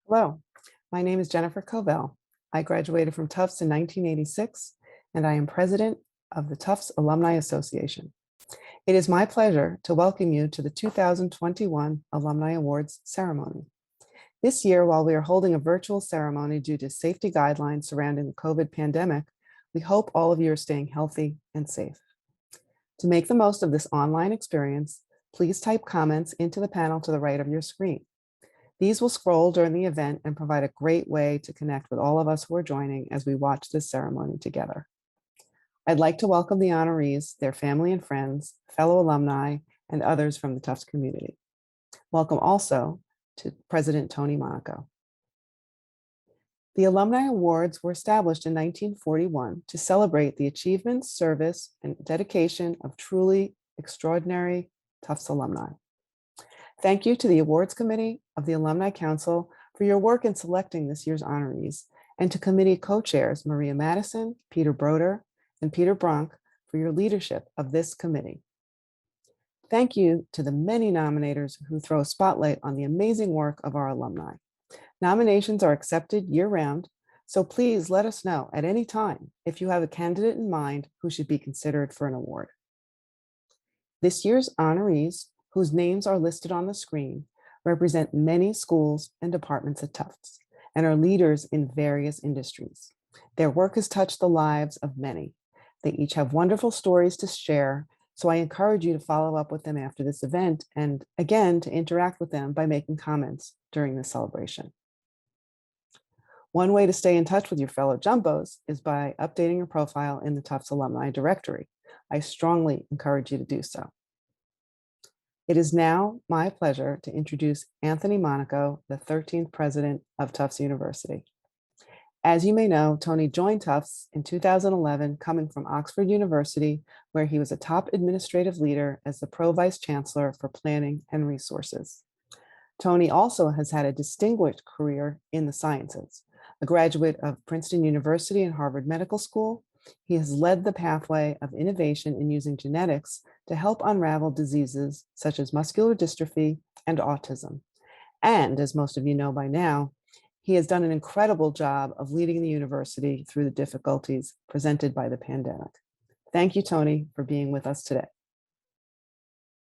Hello, my name is Jennifer Covell. I graduated from Tufts in 1986, and I am president of the Tufts Alumni Association. It is my pleasure to welcome you to the 2021 Alumni Awards ceremony. This year, while we are holding a virtual ceremony due to safety guidelines surrounding the COVID pandemic, we hope all of you are staying healthy and safe. To make the most of this online experience, please type comments into the panel to the right of your screen. These will scroll during the event and provide a great way to connect with all of us who are joining as we watch this ceremony together. I'd like to welcome the honorees, their family and friends, fellow alumni, and others from the Tufts community. Welcome also to President Tony Monaco. The Alumni Awards were established in 1941 to celebrate the achievements, service, and dedication of truly extraordinary Tufts alumni. Thank you to the Awards Committee of the Alumni Council for your work in selecting this year's honorees, and to committee co-chairs Maria Madison, Peter Broder, and Peter Bronk for your leadership of this committee. Thank you to the many nominators who throw a spotlight on the amazing work of our alumni. Nominations are accepted year-round, so please let us know at any time if you have a candidate in mind who should be considered for an award. This year's honorees, whose names are listed on the screen, represent many schools and departments at Tufts and are leaders in various industries. Their work has touched the lives of many. They each have wonderful stories to share, so I encourage you to follow up with them after this event and again to interact with them by making comments during the celebration. One way to stay in touch with your fellow Jumbos is by updating your profile in the Tufts Alumni Directory. I strongly encourage you to do so. It is now my pleasure to introduce Anthony Monaco, the 13th president of Tufts University. As you may know, Tony joined Tufts in 2011, coming from Oxford University, where he was a top administrative leader as the Pro-Vice Chancellor for Planning and Resources. Tony also has had a distinguished career in the sciences. A graduate of Princeton University and Harvard Medical School, he has led the pathway of innovation in using genetics to help unravel diseases such as muscular dystrophy and autism. And as most of you know by now, he has done an incredible job of leading the university through the difficulties presented by the pandemic. Thank you, Tony, for being with us today.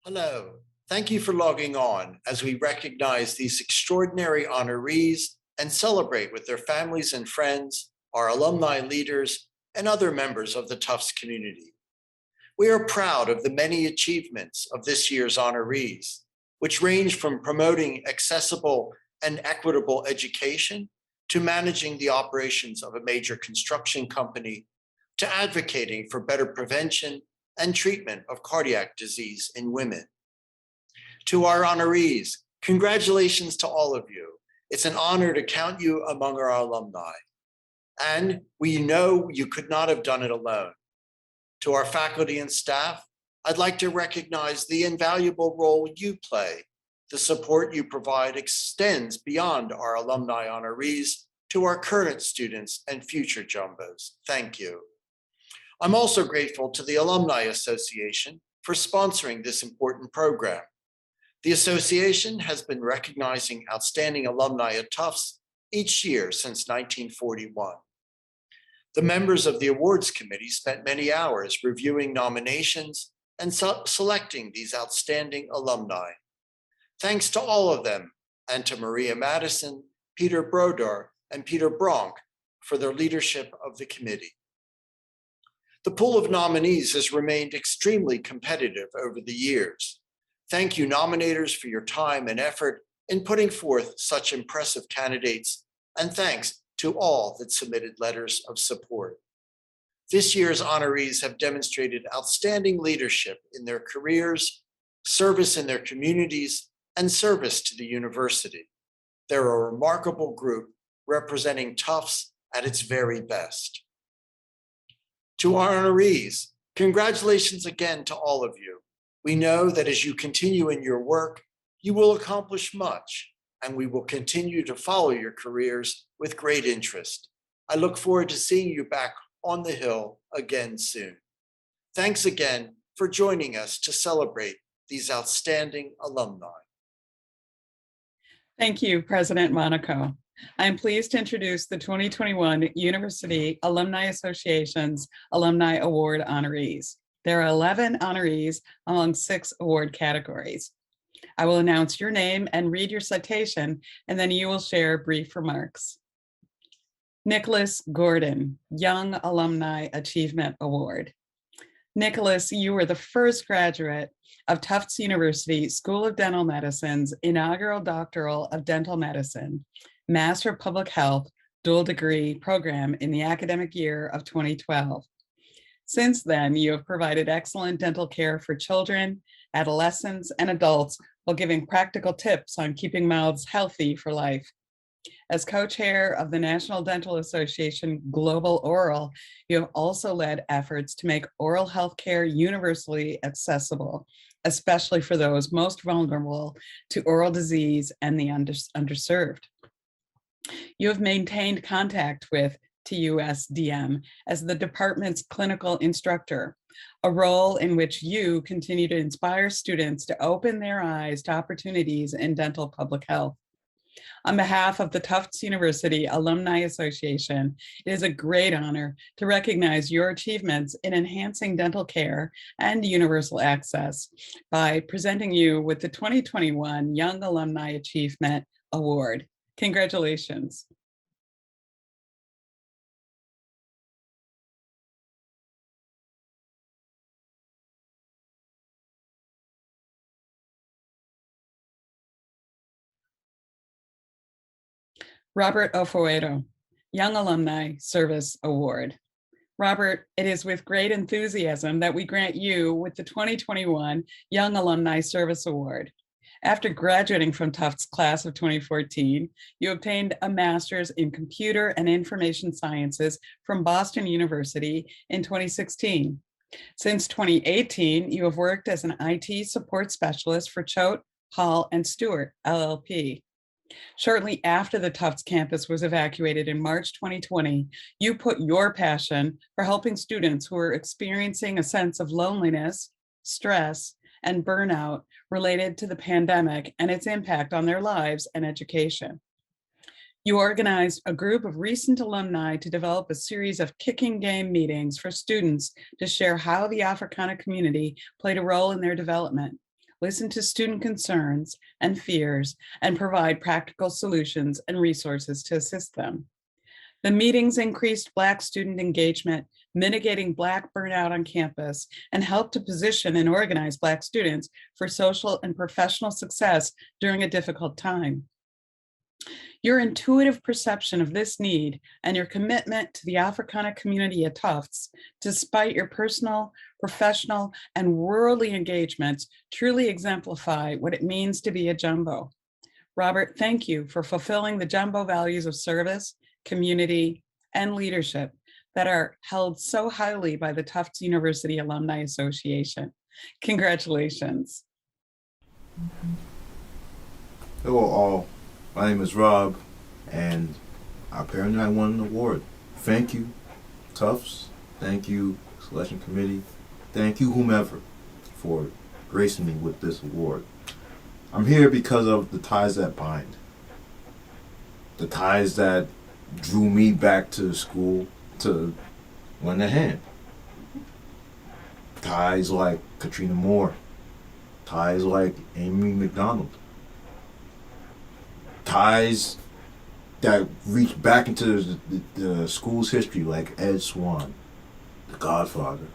Hello, thank you for logging on as we recognize these extraordinary honorees and celebrate with their families and friends, our alumni leaders, and other members of the Tufts community. We are proud of the many achievements of this year's honorees, which range from promoting accessible and equitable education to managing the operations of a major construction company to advocating for better prevention and treatment of cardiac disease in women. To our honorees, congratulations to all of you. It's an honor to count you among our alumni. And we know you could not have done it alone. To our faculty and staff, I'd like to recognize the invaluable role you play. The support you provide extends beyond our alumni honorees to our current students and future Jumbos. Thank you. I'm also grateful to the Alumni Association for sponsoring this important program. The association has been recognizing outstanding alumni at Tufts each year since 1941. The members of the awards committee spent many hours reviewing nominations and selecting these outstanding alumni. Thanks to all of them, and to Maria Madison, Peter Broder, and Peter Bronk for their leadership of the committee. The pool of nominees has remained extremely competitive over the years. Thank you, nominators, for your time and effort in putting forth such impressive candidates, and thanks to all that submitted letters of support. This year's honorees have demonstrated outstanding leadership in their careers, service in their communities, and service to the university. They're a remarkable group representing Tufts at its very best. To our honorees, congratulations again to all of you. We know that as you continue in your work, you will accomplish much, and we will continue to follow your careers with great interest. I look forward to seeing you back on the Hill again soon. Thanks again for joining us to celebrate these outstanding alumni. Thank you, President Monaco. I am pleased to introduce the 2021 University Alumni Association's Alumni Award honorees. There are 11 honorees among 6 award categories. I will announce your name and read your citation, and then you will share brief remarks. Nicholas Gordon, Young Alumni Achievement Award. Nicholas, you were the first graduate of Tufts University School of Dental Medicine's inaugural Doctoral of Dental Medicine, Master of Public Health, dual degree program in the academic year of 2012. Since then, you have provided excellent dental care for children, adolescents, and adults while giving practical tips on keeping mouths healthy for life. As co-chair of the National Dental Association Global Oral, you have also led efforts to make oral health care universally accessible, especially for those most vulnerable to oral disease and the underserved. You have maintained contact with TUSDM as the department's clinical instructor, a role in which you continue to inspire students to open their eyes to opportunities in dental public health. On behalf of the Tufts University Alumni Association, it is a great honor to recognize your achievements in enhancing dental care and universal access by presenting you with the 2021 Young Alumni Achievement Award. Congratulations. Robert Offero, Young Alumni Service Award. Robert, it is with great enthusiasm that we grant you with the 2021 Young Alumni Service Award. After graduating from Tufts class of 2014, you obtained a master's in computer and information sciences from Boston University in 2016. Since 2018, you have worked as an IT support specialist for Choate, Hall, and Stewart, LLP. Shortly after the Tufts campus was evacuated in March 2020, you put your passion for helping students who were experiencing a sense of loneliness, stress, and burnout related to the pandemic and its impact on their lives and education. You organized a group of recent alumni to develop a series of kicking game meetings for students to share how the Africana community played a role in their development, listen to student concerns and fears, and provide practical solutions and resources to assist them. The meetings increased Black student engagement, mitigating Black burnout on campus, and helped to position and organize Black students for social and professional success during a difficult time. Your intuitive perception of this need and your commitment to the Africana community at Tufts, despite your personal, professional, and worldly engagements, truly exemplify what it means to be a Jumbo. Robert, thank you for fulfilling the Jumbo values of service, community, and leadership that are held so highly by the Tufts University Alumni Association. Congratulations. Hello all, my name is Rob, and apparently I won an award. Thank you, Tufts. Thank you, selection committee. Thank you, whomever, for gracing me with this award. I'm here because of the ties that bind. The ties that drew me back to school to lend a hand. Ties like Katrina Moore. Ties like Amy McDonald. Ties that reach back into the school's history like Ed Swann, the Godfather.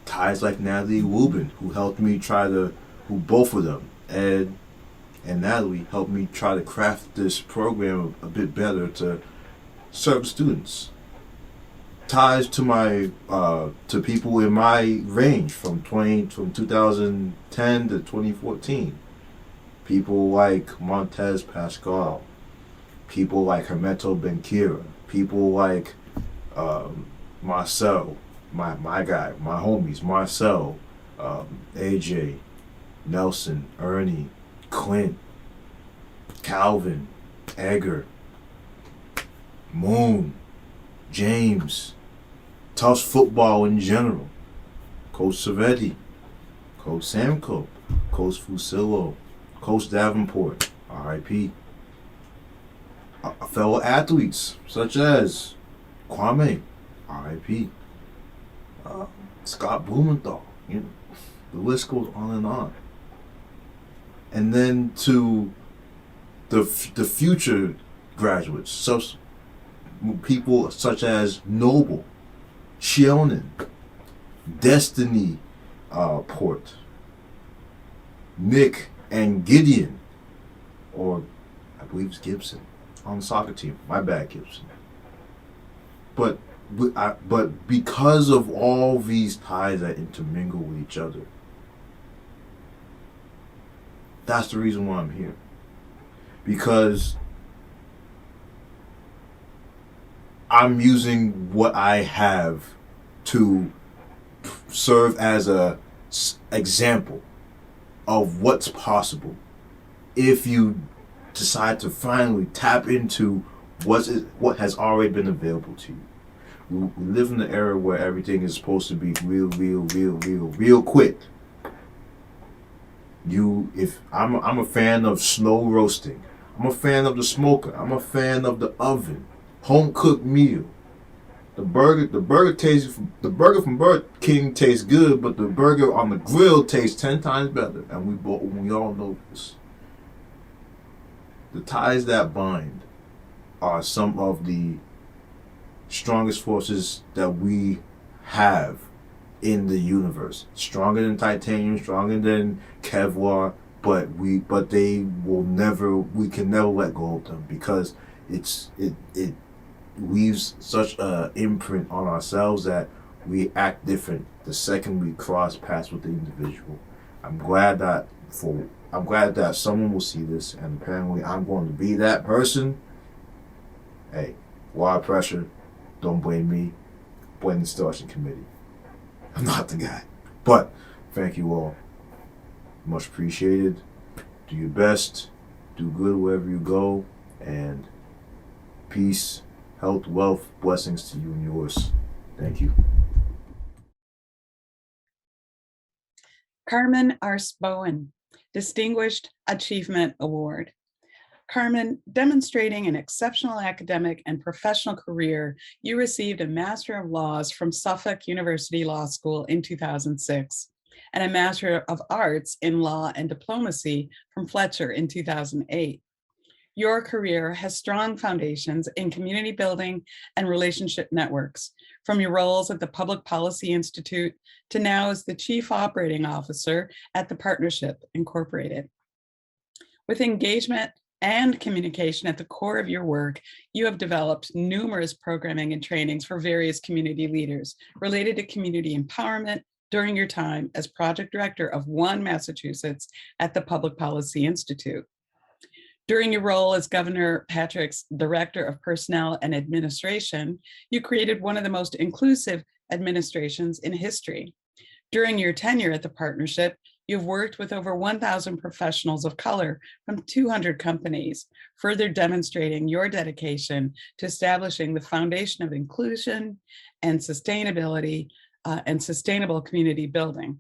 Ties like Natalie Wubin, who both of them, Ed and Natalie, helped me try to craft this program a bit better to serve students. Ties to my to people in my range from 2010 to 2014. People like Montez Pascal, people like Hermeto Benkira, people like Marcel, my guy, my homies, Marcel, AJ, Nelson, Ernie, Clint, Calvin, Edgar, Moon, James, Tufts football in general, Coach Savetti, Coach Samko, Coach Fusillo, Coach Davenport, RIP, fellow athletes such as Kwame, R.I.P., Scott Blumenthal, you know, the list goes on and on. And then to the future graduates, so people such as Noble, Shionen, Destiny Port, Nick and Gideon, or I believe it's Gibson on the soccer team. My bad, Gibson. But because of all these ties that intermingle with each other, that's the reason why I'm here. Because I'm using what I have to serve as a example of what's possible if you decide to finally tap into what has already been available to you. We live in an era where everything is supposed to be real quick. I'm a fan of slow roasting. I'm a fan of the smoker. I'm a fan of the oven, home cooked meal. The burger from Burger King tastes good, but the burger on the grill tastes 10 times better, and we all know this. The ties that bind are some of the strongest forces that we have in the universe. Stronger than titanium, stronger than Kevlar, but we can never let go of them, because it leaves such an imprint on ourselves that we act different the second we cross paths with the individual. I'm glad that someone will see this, and apparently I'm going to be that person. Hey, wild pressure. Don't blame me. Blame the selection committee. I'm not the guy. But thank you all. Much appreciated. Do your best. Do good wherever you go. And peace, health, wealth, blessings to you and yours. Thank you. Carmen R. Bowen, Distinguished Achievement Award. Carmen, demonstrating an exceptional academic and professional career, you received a Master of Laws from Suffolk University Law School in 2006 and a Master of Arts in Law and Diplomacy from Fletcher in 2008. Your career has strong foundations in community building and relationship networks, from your roles at the Public Policy Institute to now as the Chief Operating Officer at the Partnership Incorporated. With engagement and communication at the core of your work, you have developed numerous programming and trainings for various community leaders related to community empowerment during your time as project director of One Massachusetts at the Public Policy Institute. During your role as Governor Patrick's Director of Personnel and Administration, you created one of the most inclusive administrations in history. During your tenure at the partnership, you've worked with over 1,000 professionals of color from 200 companies, further demonstrating your dedication to establishing the foundation of inclusion and sustainability and sustainable community building.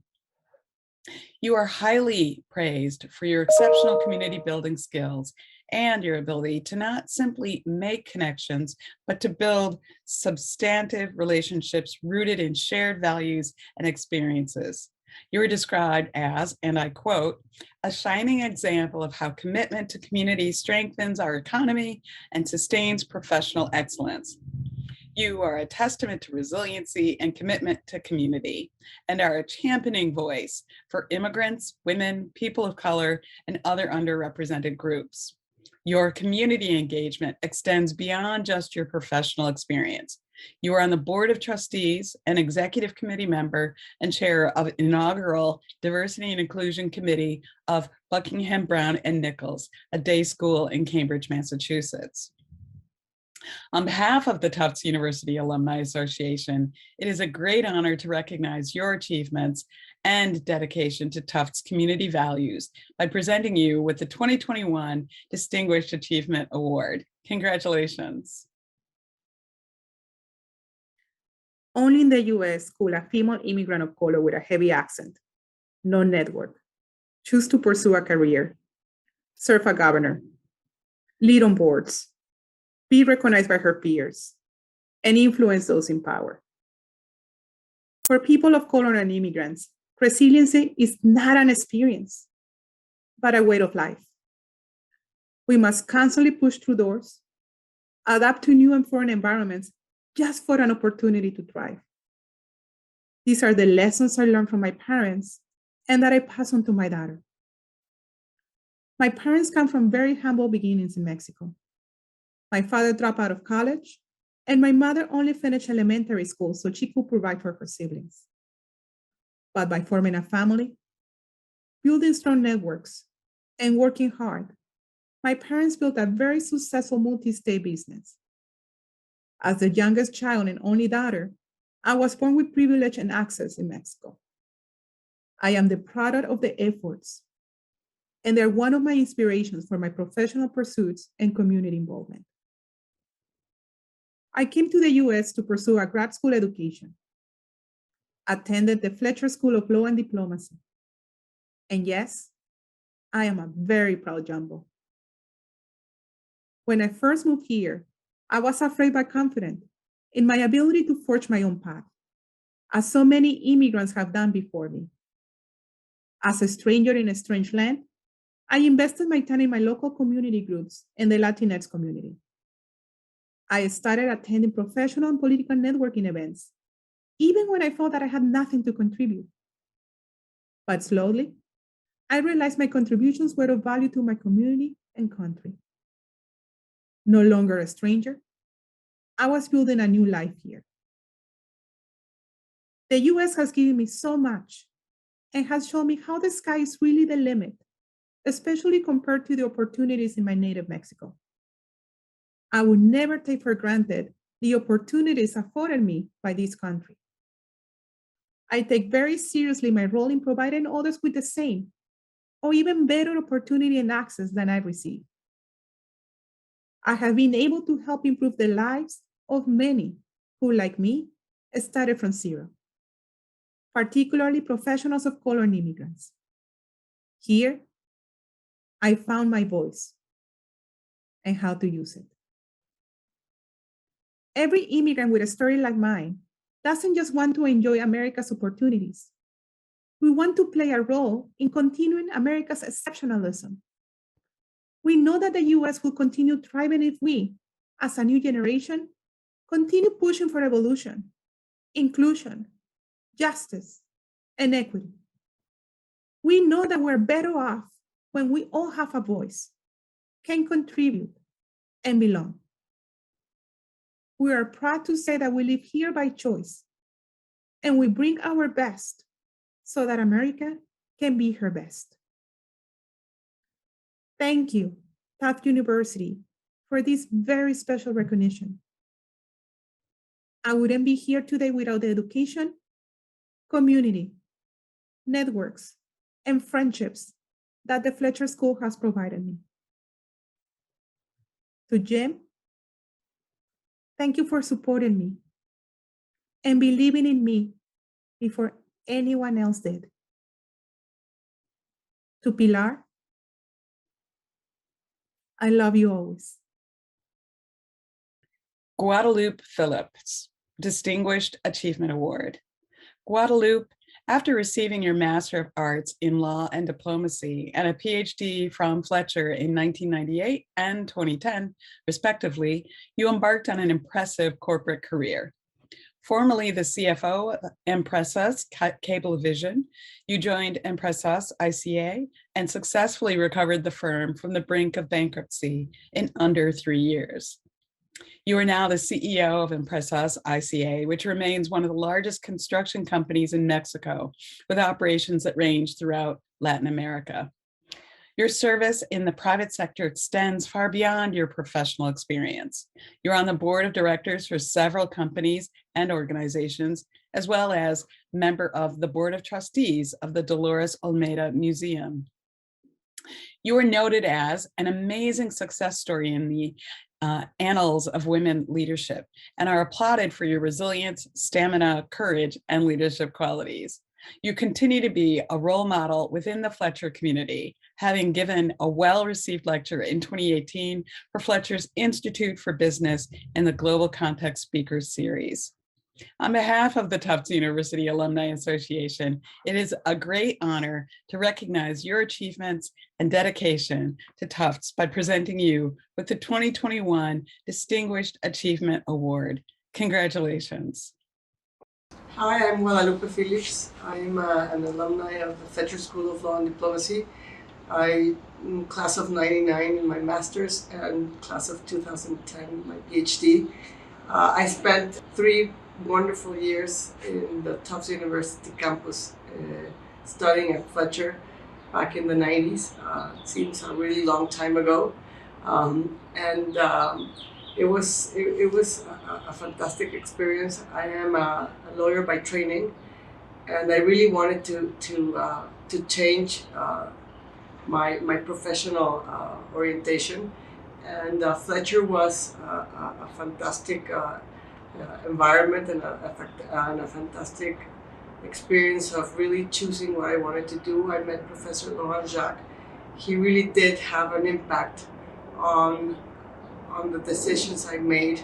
You are highly praised for your exceptional community building skills and your ability to not simply make connections, but to build substantive relationships rooted in shared values and experiences. You were described as, and I quote, a shining example of how commitment to community strengthens our economy and sustains professional excellence. You are a testament to resiliency and commitment to community, and are a championing voice for immigrants, women, people of color, and other underrepresented groups. Your community engagement extends beyond just your professional experience. You are on the Board of Trustees, an executive committee member, and chair of inaugural Diversity and Inclusion Committee of Buckingham, Brown and Nichols, a day school in Cambridge, Massachusetts. On behalf of the Tufts University Alumni Association, it is a great honor to recognize your achievements and dedication to Tufts community values by presenting you with the 2021 Distinguished Achievement Award. Congratulations. Only in the US could a female immigrant of color with a heavy accent, no network, choose to pursue a career, serve a governor, lead on boards, be recognized by her peers, and influence those in power. For people of color and immigrants, resiliency is not an experience, but a way of life. We must constantly push through doors, adapt to new and foreign environments just for an opportunity to thrive. These are the lessons I learned from my parents and that I pass on to my daughter. My parents come from very humble beginnings in Mexico. My father dropped out of college, and my mother only finished elementary school so she could provide for her siblings. But by forming a family, building strong networks, and working hard, my parents built a very successful multi-state business. As the youngest child and only daughter, I was born with privilege and access in Mexico. I am the product of the efforts, and they're one of my inspirations for my professional pursuits and community involvement. I came to the US to pursue a grad school education, attended the Fletcher School of Law and Diplomacy. And yes, I am a very proud Jumbo. When I first moved here, I was afraid but confident in my ability to forge my own path, as so many immigrants have done before me. As a stranger in a strange land, I invested my time in my local community groups and the Latinx community. I started attending professional and political networking events, even when I felt that I had nothing to contribute. But slowly, I realized my contributions were of value to my community and country. No longer a stranger, I was building a new life here. The US has given me so much and has shown me how the sky is really the limit, especially compared to the opportunities in my native Mexico. I would never take for granted the opportunities afforded me by this country. I take very seriously my role in providing others with the same or even better opportunity and access than I receive. I have been able to help improve the lives of many who, like me, started from zero, particularly professionals of color and immigrants. Here, I found my voice and how to use it. Every immigrant with a story like mine doesn't just want to enjoy America's opportunities. We want to play a role in continuing America's exceptionalism. We know that the US will continue thriving if we, as a new generation, continue pushing for evolution, inclusion, justice, and equity. We know that we're better off when we all have a voice, can contribute, and belong. We are proud to say that we live here by choice, and we bring our best so that America can be her best. Thank you, Tufts University, for this very special recognition. I wouldn't be here today without the education, community, networks, and friendships that the Fletcher School has provided me. To Jim, thank you for supporting me and believing in me before anyone else did. To Pilar, I love you always. Guadeloupe Phillips, Distinguished Achievement Award. Guadeloupe, after receiving your Master of Arts in Law and Diplomacy and a PhD from Fletcher in 1998 and 2010, respectively, you embarked on an impressive corporate career. Formerly the CFO of Empresas Cablevision, you joined Empresas ICA and successfully recovered the firm from the brink of bankruptcy in under 3 years. You are now the CEO of Empresas ICA, which remains one of the largest construction companies in Mexico, with operations that range throughout Latin America. Your service in the private sector extends far beyond your professional experience. You're on the board of directors for several companies and organizations, as well as member of the board of trustees of the Dolores Olmeda Museum. You are noted as an amazing success story in the annals of women leadership and are applauded for your resilience, stamina, courage, and leadership qualities. You continue to be a role model within the Fletcher community, having given a well-received lecture in 2018 for Fletcher's Institute for Business and the Global Context Speakers Series. On behalf of the Tufts University Alumni Association, it is a great honor to recognize your achievements and dedication to Tufts by presenting you with the 2021 Distinguished Achievement Award. Congratulations. Hi, I'm Guadeloupe Phillips. I'm an alumni of the Fletcher School of Law and Diplomacy. I'm class of 99 in my master's and class of 2010 my PhD. I spent 3 wonderful years in the Tufts University campus studying at Fletcher back in the 90s. It seems a really long time ago. It was a fantastic experience. I am a lawyer by training, and I really wanted to change my professional orientation. And Fletcher was a fantastic environment and a fantastic experience of really choosing what I wanted to do. I met Professor Laurent Jacques. He really did have an impact on the decisions I made,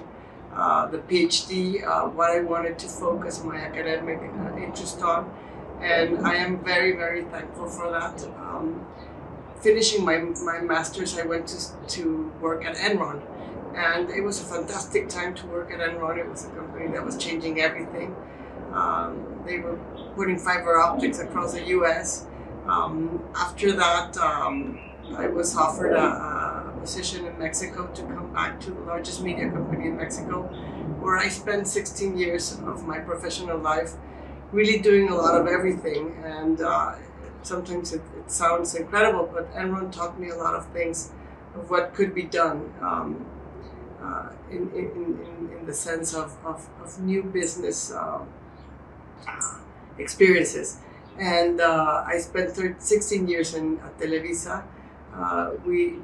the PhD, what I wanted to focus my academic interest on, and I am very, very thankful for that. Finishing my master's, I went to work at Enron, and it was a fantastic time to work at Enron. It was a company that was changing everything. They were putting fiber optics across the US. After that, I was offered a position in Mexico to come back to the largest media company in Mexico, where I spent 16 years of my professional life really doing a lot of everything. And sometimes it sounds incredible, but Enron taught me a lot of things of what could be done in the sense of new business experiences. And I spent 16 years at Televisa. We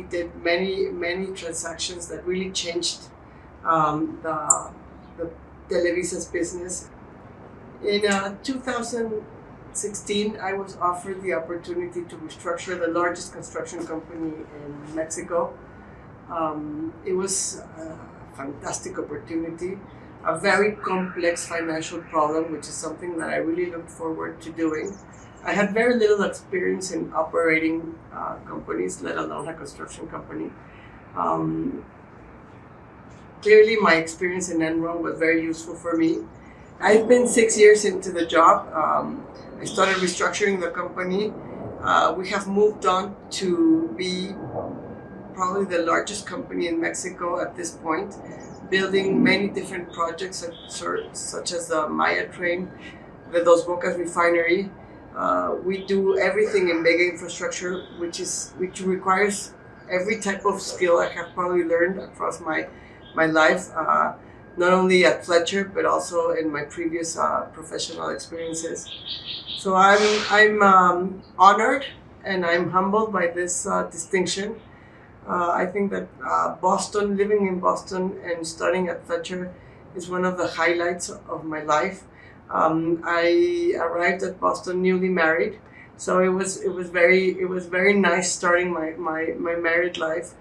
did many transactions that really changed the Televisa's business. In 2016, I was offered the opportunity to restructure the largest construction company in Mexico. It was a fantastic opportunity, a very complex financial problem, which is something that I really looked forward to doing. I had very little experience in operating companies, let alone a construction company. Clearly, my experience in Enron was very useful for me. I've been 6 years into the job. I started restructuring the company. We have moved on to be probably the largest company in Mexico at this point, building many different projects such as the Maya train, the Dos Bocas refinery. We do everything in mega infrastructure, which requires every type of skill I have probably learned across my life, not only at Fletcher but also in my previous professional experiences. So I'm honored and I'm humbled by this distinction. I think that living in Boston and studying at Fletcher is one of the highlights of my life. I arrived at Boston newly married, so it was very nice starting my married life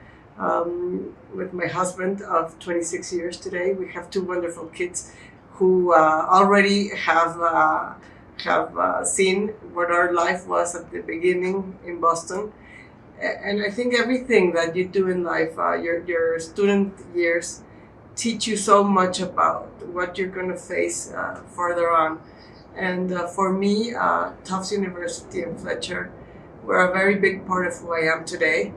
with my husband of 26 years today. We have 2 wonderful kids who already have seen what our life was at the beginning in Boston. And I think everything that you do in life, your student years, teach you so much about what you're going to face further on. And for me, Tufts University and Fletcher were a very big part of who I am today.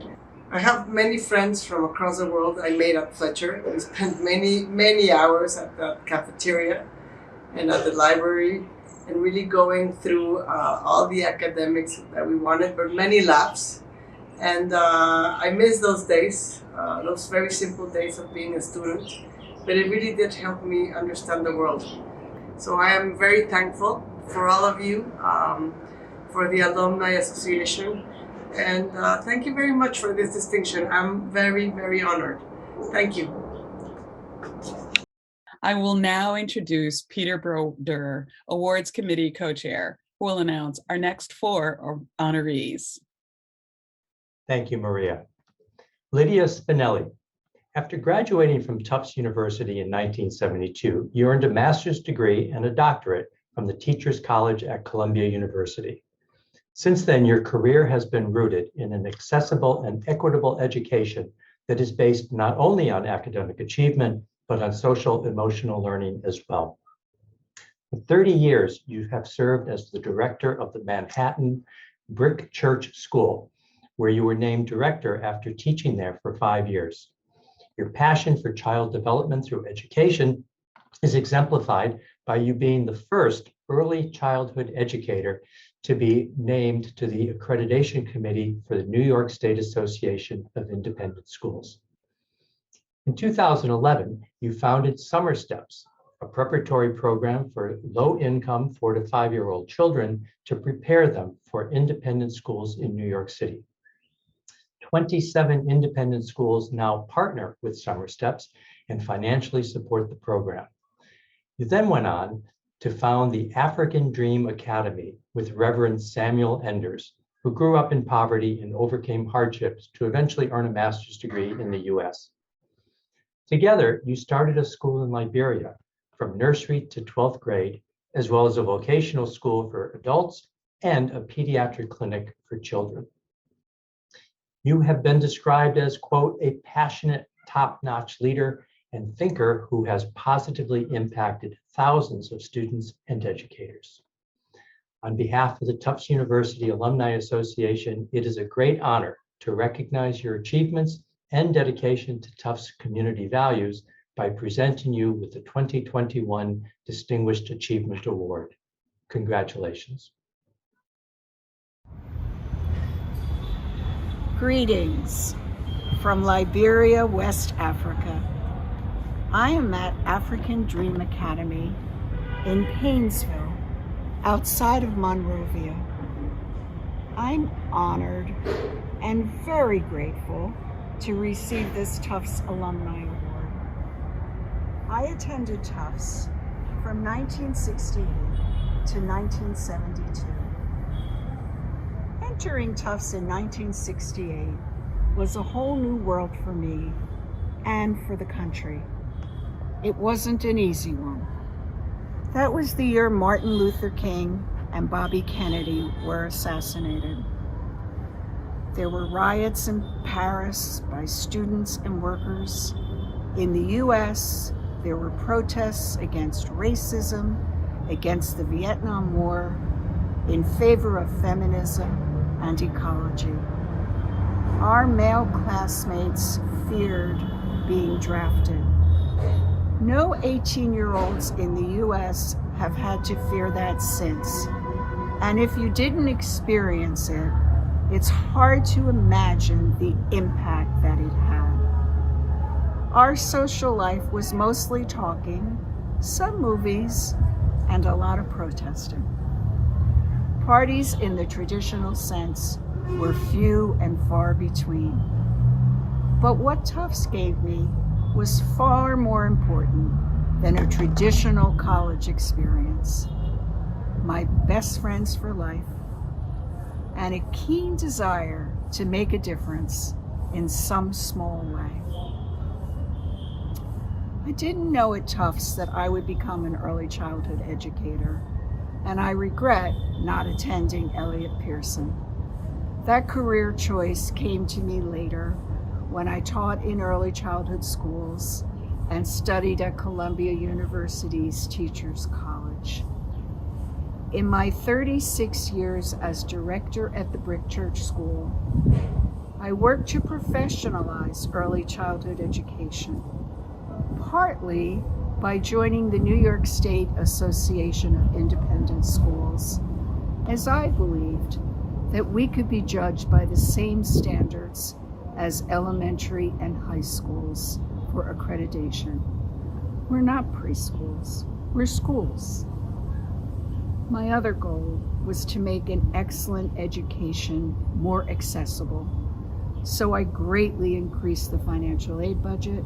I have many friends from across the world I made at Fletcher. We spent many hours at the cafeteria and at the library and really going through all the academics that we wanted, but many laughs. And I miss those days, those very simple days of being a student, but it really did help me understand the world. So I am very thankful for all of you, for the Alumni Association, and thank you very much for this distinction. I'm very, very honored. Thank you. I will now introduce Peter Broder, Awards Committee Co-Chair, who will announce our next 4 honorees. Thank you, Maria. Lydia Spinelli. After graduating from Tufts University in 1972, you earned a master's degree and a doctorate from the Teachers College at Columbia University. Since then, your career has been rooted in an accessible and equitable education that is based not only on academic achievement, but on social emotional learning as well. For 30 years, you have served as the director of the Manhattan Brick Church School, where you were named director after teaching there for 5 years. Your passion for child development through education is exemplified by you being the first early childhood educator to be named to the accreditation committee for the New York State Association of Independent Schools. In 2011, you founded Summer Steps, a preparatory program for low-income 4 to 5-year-old children to prepare them for independent schools in New York City. 27 independent schools now partner with Summer Steps and financially support the program. You then went on to found the African Dream Academy with Reverend Samuel Enders, who grew up in poverty and overcame hardships to eventually earn a master's degree in the US. Together, you started a school in Liberia from nursery to 12th grade, as well as a vocational school for adults and a pediatric clinic for children. You have been described as, quote, a passionate, top-notch leader and thinker who has positively impacted thousands of students and educators. On behalf of the Tufts University Alumni Association, it is a great honor to recognize your achievements and dedication to Tufts community values by presenting you with the 2021 Distinguished Achievement Award. Congratulations. Greetings from Liberia, West Africa. I am at African Dream Academy in Painesville, outside of Monrovia. I'm honored and very grateful to receive this Tufts Alumni Award. I attended Tufts from 1968 to 1972. Entering Tufts in 1968 was a whole new world for me and for the country. It wasn't an easy one. That was the year Martin Luther King and Bobby Kennedy were assassinated. There were riots in Paris by students and workers. In the US, there were protests against racism, against the Vietnam War, in favor of feminism and ecology. Our male classmates feared being drafted. No 18-year-olds in the US have had to fear that since. And if you didn't experience it, it's hard to imagine the impact that it had. Our social life was mostly talking, some movies, and a lot of protesting. Parties in the traditional sense were few and far between. But what Tufts gave me was far more important than a traditional college experience. My best friends for life, and a keen desire to make a difference in some small way. I didn't know at Tufts that I would become an early childhood educator, and I regret not attending Elliott Pearson. That career choice came to me later when I taught in early childhood schools and studied at Columbia University's Teachers College. In my 36 years as director at the Brick Church School, I worked to professionalize early childhood education, partly by joining the New York State Association of Independent Schools, as I believed that we could be judged by the same standards as elementary and high schools for accreditation. We're not preschools, we're schools. My other goal was to make an excellent education more accessible, so I greatly increased the financial aid budget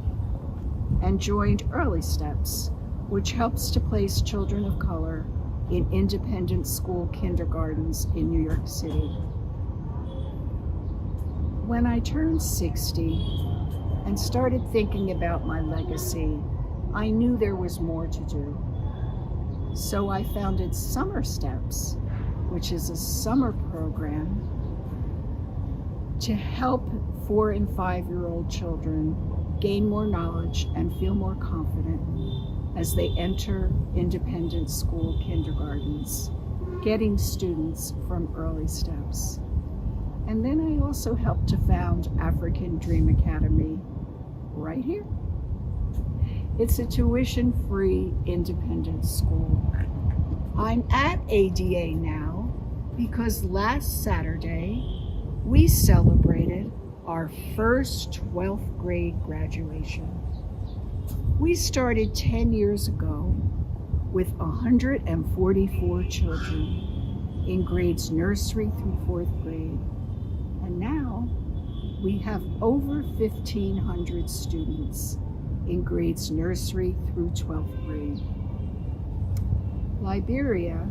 and joined Early Steps which helps to place children of color in independent school kindergartens in New York City. When I turned 60 and started thinking about my legacy, I knew there was more to do. So I founded Summer Steps, which is a summer program to help 4 and 5-year-old children gain more knowledge and feel more confident as they enter independent school kindergartens, getting students from early steps. And then I also helped to found African Dream Academy right here. It's a tuition-free independent school. I'm at ADA now because last Saturday, we celebrated our first 12th grade graduation. We started 10 years ago with 144 children in grades nursery through 4th grade. And now we have over 1,500 students in grades nursery through 12th grade. Liberia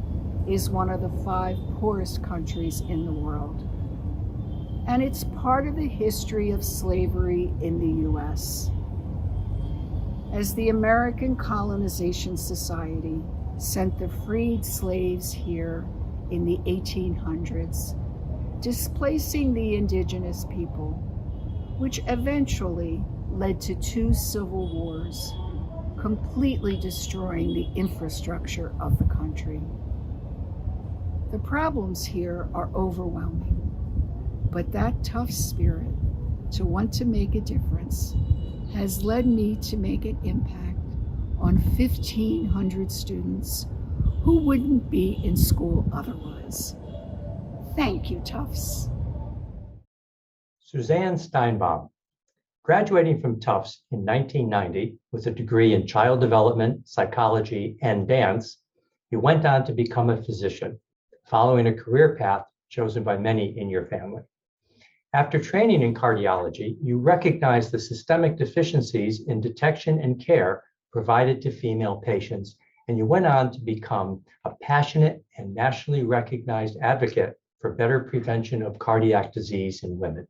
is one of the 5 poorest countries in the world. And it's part of the history of slavery in the US. As the American Colonization Society sent the freed slaves here in the 1800s, displacing the indigenous people, which eventually led to 2 civil wars, completely destroying the infrastructure of the country. The problems here are overwhelming, but that tough spirit to want to make a difference has led me to make an impact on 1,500 students who wouldn't be in school otherwise. Thank you, Tufts. Suzanne Steinbaum, graduating from Tufts in 1990 with a degree in child development, psychology, and dance, you went on to become a physician, following a career path chosen by many in your family. After training in cardiology, you recognized the systemic deficiencies in detection and care provided to female patients, and you went on to become a passionate and nationally recognized advocate for better prevention of cardiac disease in women.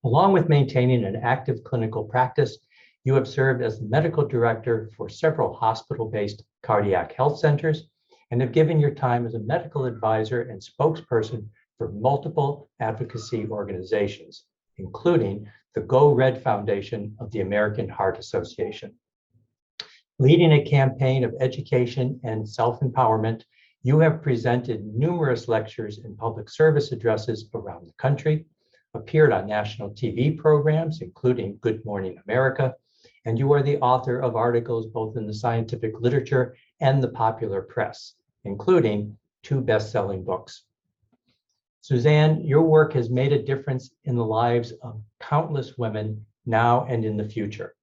Along with maintaining an active clinical practice, you have served as the medical director for several hospital-based cardiac health centers and have given your time as a medical advisor and spokesperson for multiple advocacy organizations, including the Go Red Foundation of the American Heart Association. Leading a campaign of education and self-empowerment, you have presented numerous lectures and public service addresses around the country, appeared on national TV programs, including Good Morning America, and you are the author of articles both in the scientific literature and the popular press, including 2 best-selling books. Suzanne, your work has made a difference in the lives of countless women now and in the future.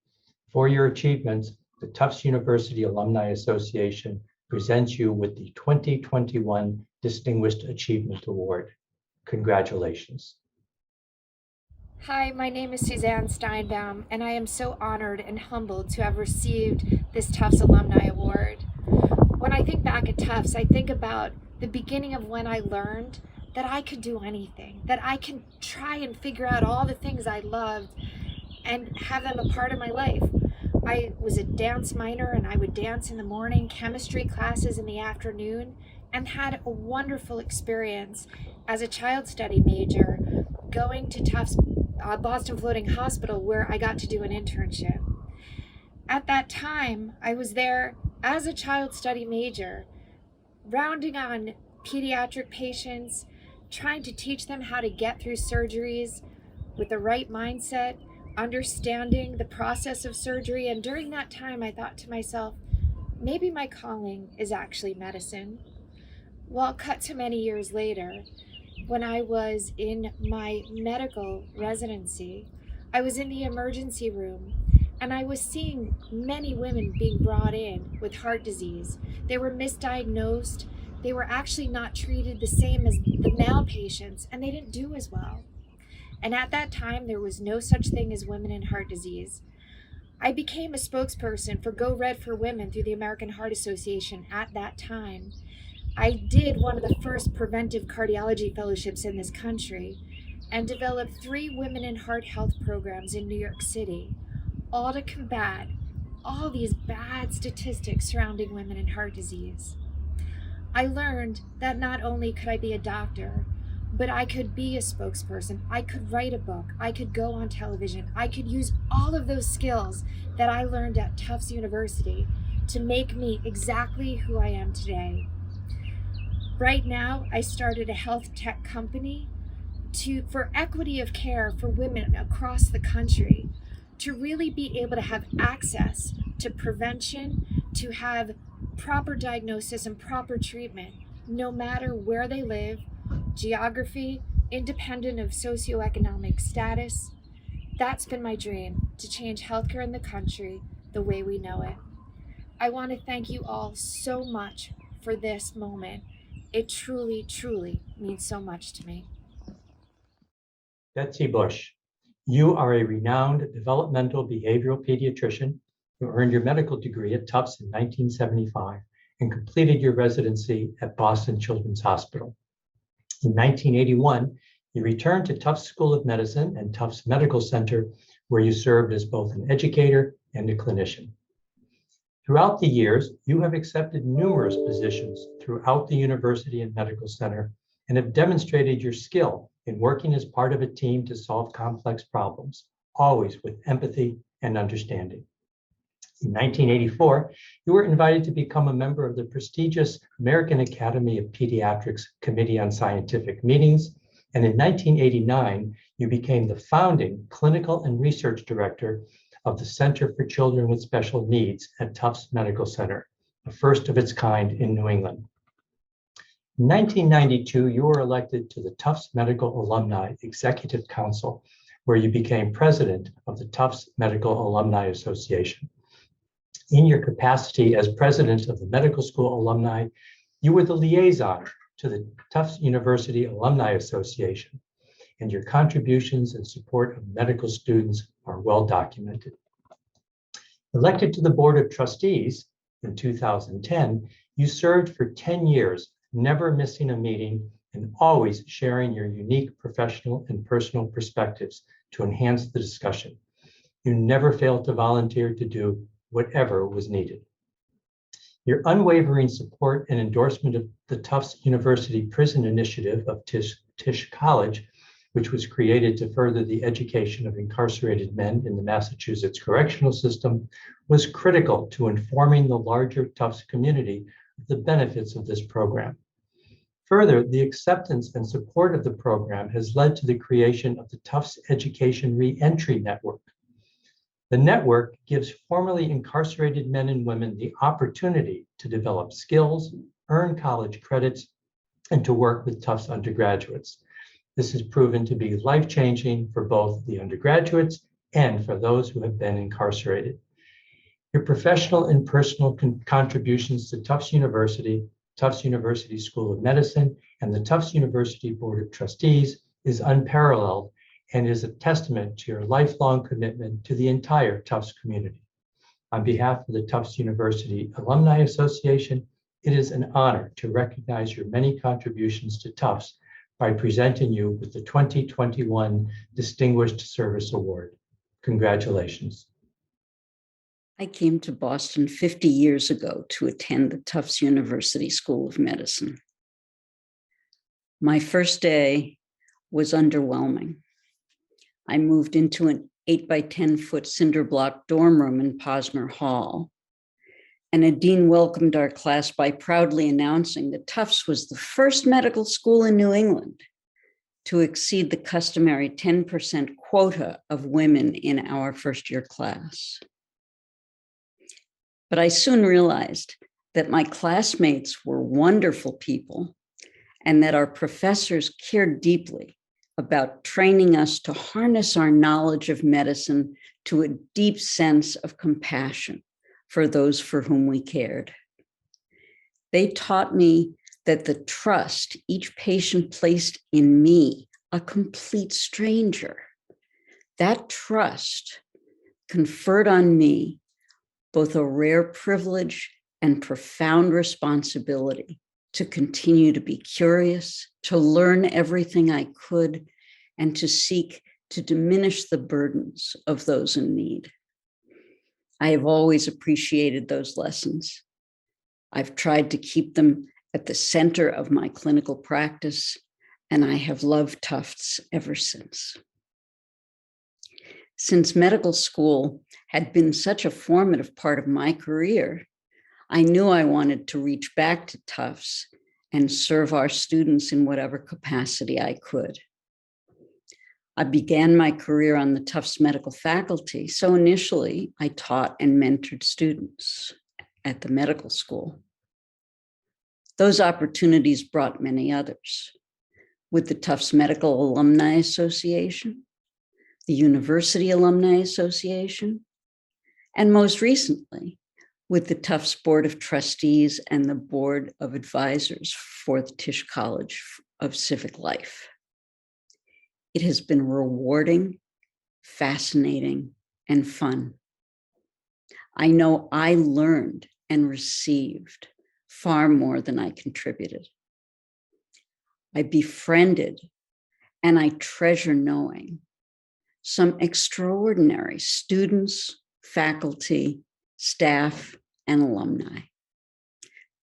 For your achievements, the Tufts University Alumni Association presents you with the 2021 Distinguished Achievement Award. Congratulations. Hi, my name is Suzanne Steinbaum, and I am so honored and humbled to have received this Tufts Alumni Award. When I think back at Tufts, I think about the beginning of when I learned that I could do anything, that I can try and figure out all the things I loved and have them a part of my life. I was a dance minor and I would dance in the morning, chemistry classes in the afternoon, and had a wonderful experience as a child study major going to Tufts Boston Floating Hospital, where I got to do an internship. At that time, I was there as a child study major, rounding on pediatric patients, trying to teach them how to get through surgeries with the right mindset, understanding the process of surgery. And during that time, I thought to myself, maybe my calling is actually medicine. Well, cut to many years later, when I was in my medical residency, I was in the emergency room and I was seeing many women being brought in with heart disease. They were misdiagnosed. They were actually not treated the same as the male patients, and they didn't do as well. And at that time, there was no such thing as women in heart disease. I became a spokesperson for Go Red for Women through the American Heart Association at that time. I did one of the first preventive cardiology fellowships in this country and developed 3 women in heart health programs in New York City, all to combat all these bad statistics surrounding women and heart disease. I learned that not only could I be a doctor, but I could be a spokesperson, I could write a book, I could go on television, I could use all of those skills that I learned at Tufts University to make me exactly who I am today. Right now, I started a health tech company for equity of care for women across the country, to really be able to have access to prevention, to have proper diagnosis and proper treatment, no matter where they live, geography, independent of socioeconomic status. That's been my dream, to change healthcare in the country the way we know it. I want to thank you all so much for this moment. It truly, truly means so much to me. Betsy Bush, you are a renowned developmental behavioral pediatrician who earned your medical degree at Tufts in 1975 and completed your residency at Boston Children's Hospital. In 1981, you returned to Tufts School of Medicine and Tufts Medical Center, where you served as both an educator and a clinician. Throughout the years, you have accepted numerous positions throughout the university and medical center and have demonstrated your skill in working as part of a team to solve complex problems, always with empathy and understanding. In 1984, you were invited to become a member of the prestigious American Academy of Pediatrics Committee on Scientific Meetings, and in 1989, you became the founding clinical and research director of the Center for Children with Special Needs at Tufts Medical Center, the first of its kind in New England. In 1992, you were elected to the Tufts Medical Alumni Executive Council, where you became president of the Tufts Medical Alumni Association. In your capacity as president of the Medical School Alumni, you were the liaison to the Tufts University Alumni Association, and your contributions and support of medical students are well documented. Elected to the Board of Trustees in 2010, you served for 10 years, never missing a meeting and always sharing your unique professional and personal perspectives to enhance the discussion. You never failed to volunteer to do whatever was needed. Your unwavering support and endorsement of the Tufts University Prison Initiative of Tisch College, which was created to further the education of incarcerated men in the Massachusetts correctional system, was critical to informing the larger Tufts community of the benefits of this program. Further, the acceptance and support of the program has led to the creation of the Tufts Education Reentry Network. The network gives formerly incarcerated men and women the opportunity to develop skills, earn college credits, and to work with Tufts undergraduates. This has proven to be life-changing for both the undergraduates and for those who have been incarcerated. Your professional and personal contributions to Tufts University School of Medicine, and the Tufts University Board of Trustees is unparalleled and is a testament to your lifelong commitment to the entire Tufts community. On behalf of the Tufts University Alumni Association, it is an honor to recognize your many contributions to Tufts by presenting you with the 2021 Distinguished Service Award. Congratulations. I came to Boston 50 years ago to attend the Tufts University School of Medicine. My first day was underwhelming. I moved into an 8 by 10 foot cinder block dorm room in Posner Hall, and a dean welcomed our class by proudly announcing that Tufts was the first medical school in New England to exceed the customary 10% quota of women in our first year class. But I soon realized that my classmates were wonderful people and that our professors cared deeply about training us to harness our knowledge of medicine to a deep sense of compassion for those for whom we cared. They taught me that the trust each patient placed in me, a complete stranger, that trust conferred on me both a rare privilege and profound responsibility to continue to be curious, to learn everything I could, and to seek to diminish the burdens of those in need. I have always appreciated those lessons. I've tried to keep them at the center of my clinical practice, and I have loved Tufts ever since. Since medical school had been such a formative part of my career, I knew I wanted to reach back to Tufts and serve our students in whatever capacity I could. I began my career on the Tufts medical faculty, so initially I taught and mentored students at the medical school. Those opportunities brought many others. With the Tufts Medical Alumni Association, the University Alumni Association, and most recently, with the Tufts Board of Trustees and the Board of Advisors for the Tisch College of Civic Life. It has been rewarding, fascinating, and fun. I know I learned and received far more than I contributed. I befriended, and I treasure knowing some extraordinary students, faculty, staff, and alumni.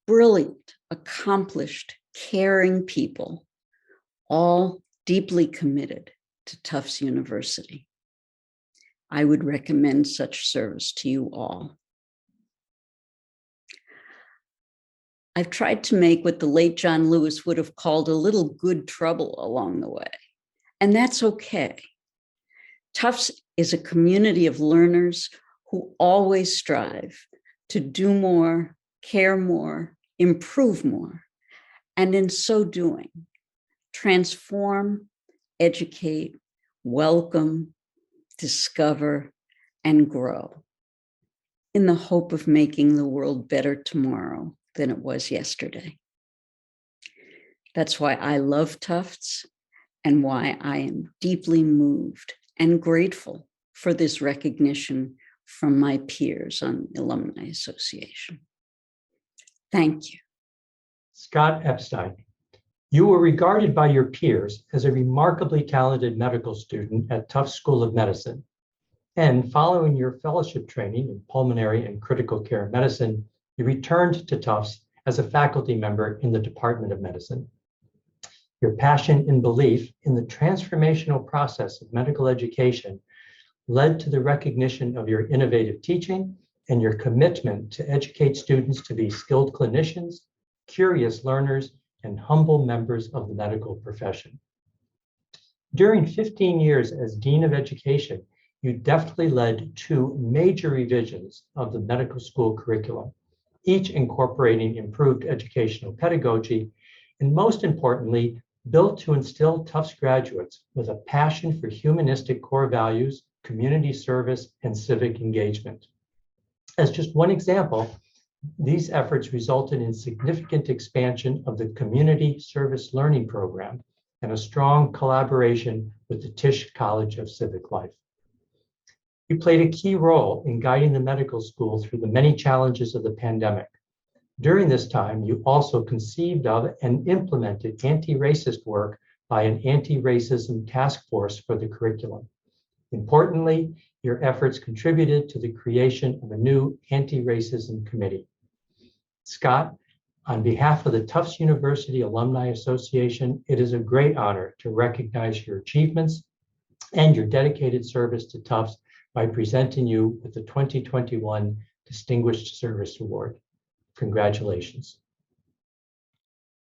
Brilliant, accomplished, caring people, all deeply committed to Tufts University. I would recommend such service to you all. I've tried to make what the late John Lewis would have called a little good trouble along the way, and that's okay. Tufts is a community of learners who always strive to do more, care more, improve more, and in so doing, transform, educate, welcome, discover, and grow in the hope of making the world better tomorrow than it was yesterday. That's why I love Tufts and why I am deeply moved and grateful for this recognition from my peers on the Alumni Association. Thank you. Scott Epstein, you were regarded by your peers as a remarkably talented medical student at Tufts School of Medicine. And following your fellowship training in pulmonary and critical care medicine, you returned to Tufts as a faculty member in the Department of Medicine. Your passion and belief in the transformational process of medical education led to the recognition of your innovative teaching and your commitment to educate students to be skilled clinicians, curious learners, and humble members of the medical profession. During 15 years as Dean of Education, you deftly led 2 major revisions of the medical school curriculum, each incorporating improved educational pedagogy, and most importantly, built to instill Tufts graduates with a passion for humanistic core values, community service, and civic engagement. As just one example, these efforts resulted in significant expansion of the Community Service Learning Program and a strong collaboration with the Tisch College of Civic Life. You played a key role in guiding the medical school through the many challenges of the pandemic. During this time, you also conceived of and implemented anti-racist work by an anti-racism task force for the curriculum. Importantly, your efforts contributed to the creation of a new anti-racism committee. Scott, on behalf of the Tufts University Alumni Association, it is a great honor to recognize your achievements and your dedicated service to Tufts by presenting you with the 2021 Distinguished Service Award. Congratulations.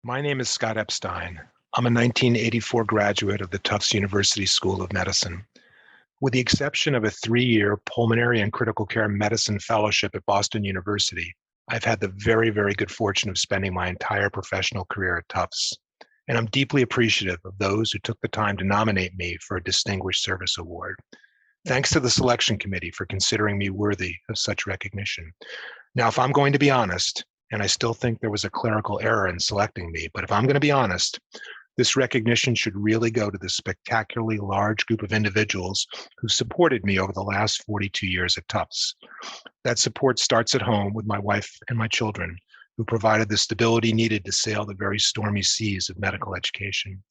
My name is Scott Epstein. I'm a 1984 graduate of the Tufts University School of Medicine. With the exception of a 3-year pulmonary and critical care medicine fellowship at Boston University, I've had the very, very good fortune of spending my entire professional career at Tufts. And I'm deeply appreciative of those who took the time to nominate me for a Distinguished Service Award. Thanks to the selection committee for considering me worthy of such recognition. Now, if I'm going to be honest, and I still think there was a clerical error in selecting me, but if I'm going to be honest, This recognition should really go to the spectacularly large group of individuals who supported me over the last 42 years at Tufts. That support starts at home with my wife and my children, who provided the stability needed to sail the very stormy seas of medical education.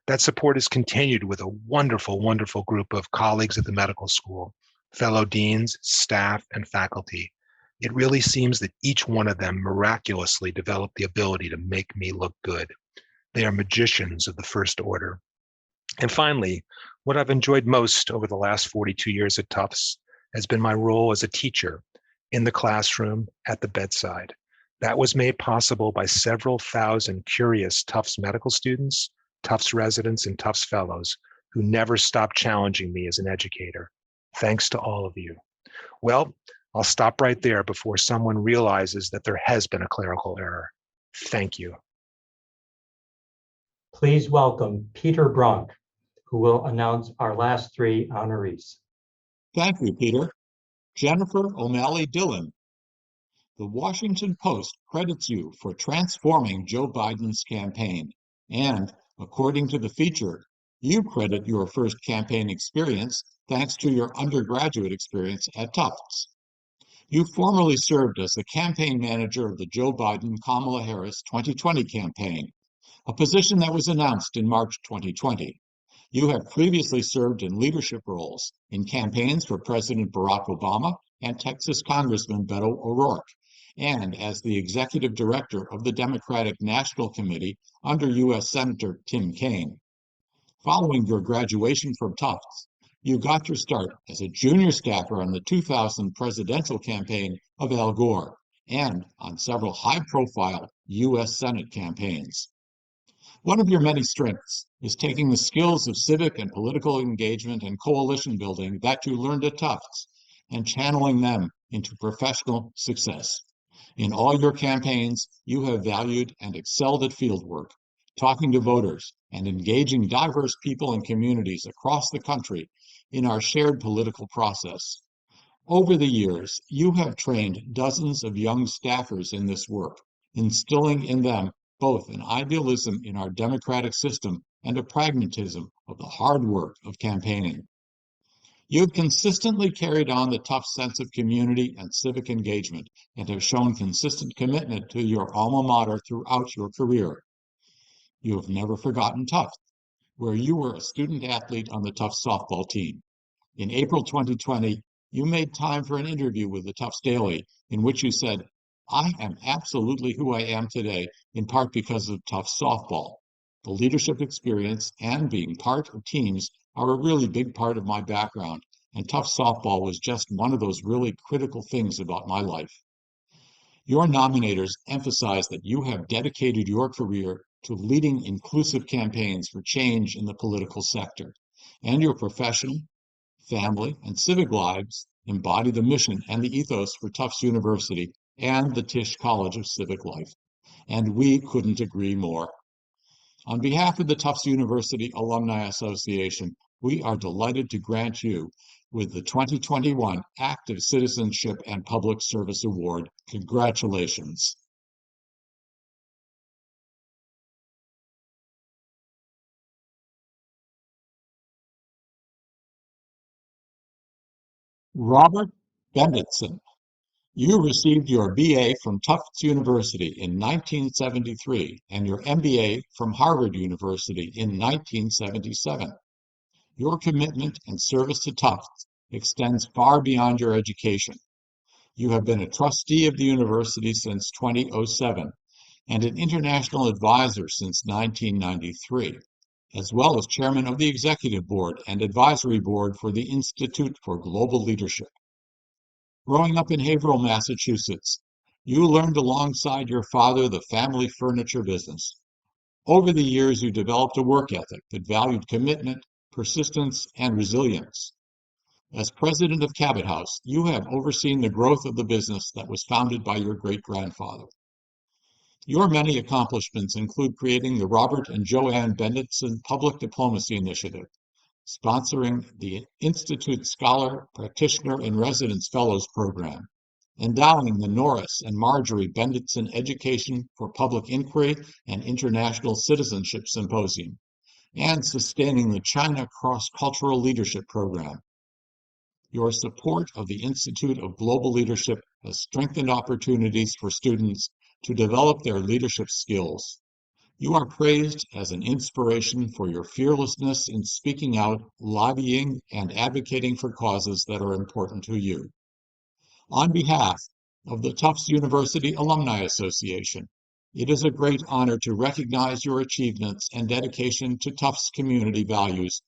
That support is continued with a wonderful, wonderful group of colleagues at the medical school, fellow deans, staff, and faculty. It really seems that each one of them miraculously developed the ability to make me look good. They are magicians of the first order. And finally, what I've enjoyed most over the last 42 years at Tufts has been my role as a teacher in the classroom at the bedside. That was made possible by several thousand curious Tufts medical students, Tufts residents, and Tufts fellows who never stopped challenging me as an educator. Thanks to all of you. Well, I'll stop right there before someone realizes that there has been a clerical error. Thank you. Please welcome Peter Bronk, who will announce our last three honorees. Thank you, Peter. Jennifer O'Malley Dillon. The Washington Post credits you for transforming Joe Biden's campaign. And according to the feature, you credit your first campaign experience thanks to your undergraduate experience at Tufts. You formerly served as the campaign manager of the Joe Biden-Kamala Harris 2020 campaign, a position that was announced in March 2020. You have previously served in leadership roles in campaigns for President Barack Obama and Texas Congressman Beto O'Rourke, and as the executive director of the Democratic National Committee under U.S. Senator Tim Kaine. Following your graduation from Tufts, you got your start as a junior staffer on the 2000 presidential campaign of Al Gore and on several high-profile U.S. Senate campaigns. One of your many strengths is taking the skills of civic and political engagement and coalition building that you learned at Tufts and channeling them into professional success. In all your campaigns, you have valued and excelled at fieldwork, talking to voters and engaging diverse people and communities across the country in our shared political process. Over the years, you have trained dozens of young staffers in this work, instilling in them both an idealism in our democratic system and a pragmatism of the hard work of campaigning. You've consistently carried on the tough sense of community and civic engagement and have shown consistent commitment to your alma mater throughout your career. You have never forgotten Tufts, where you were a student athlete on the Tufts softball team. In April 2020, you made time for an interview with the Tufts Daily, in which you said, "I am absolutely who I am today, in part because of Tufts softball. The leadership experience and being part of teams are a really big part of my background, and Tufts softball was just one of those really critical things about my life." Your nominators emphasize that you have dedicated your career to leading inclusive campaigns for change in the political sector, and your professional, family, and civic lives embody the mission and the ethos for Tufts University and the Tisch College of Civic Life, and we couldn't agree more. On behalf of the Tufts University Alumni Association, we are delighted to grant you with the 2021 Active Citizenship and Public Service Award. Congratulations. Robert Bennettson. You received your BA from Tufts University in 1973 and your MBA from Harvard University in 1977. Your commitment and service to Tufts extends far beyond your education. You have been a trustee of the university since 2007 and an international advisor since 1993, as well as chairman of the executive board and advisory board for the Institute for Global Leadership. Growing up in Haverhill, Massachusetts, you learned alongside your father the family furniture business. Over the years, you developed a work ethic that valued commitment, persistence, and resilience. As president of Cabot House, you have overseen the growth of the business that was founded by your great-grandfather. Your many accomplishments include creating the Robert and Joanne Bennettson Public Diplomacy Initiative, sponsoring the Institute Scholar, Practitioner, and Residence Fellows Program, endowing the Norris and Marjorie Bennettson Education for Public Inquiry and International Citizenship Symposium, and sustaining the China Cross-Cultural Leadership Program. Your support of the Institute of Global Leadership has strengthened opportunities for students to develop their leadership skills. You are praised as an inspiration for your fearlessness in speaking out, lobbying, and advocating for causes that are important to you. On behalf of the Tufts University Alumni Association, it is a great honor to recognize your achievements and dedication to Tufts community values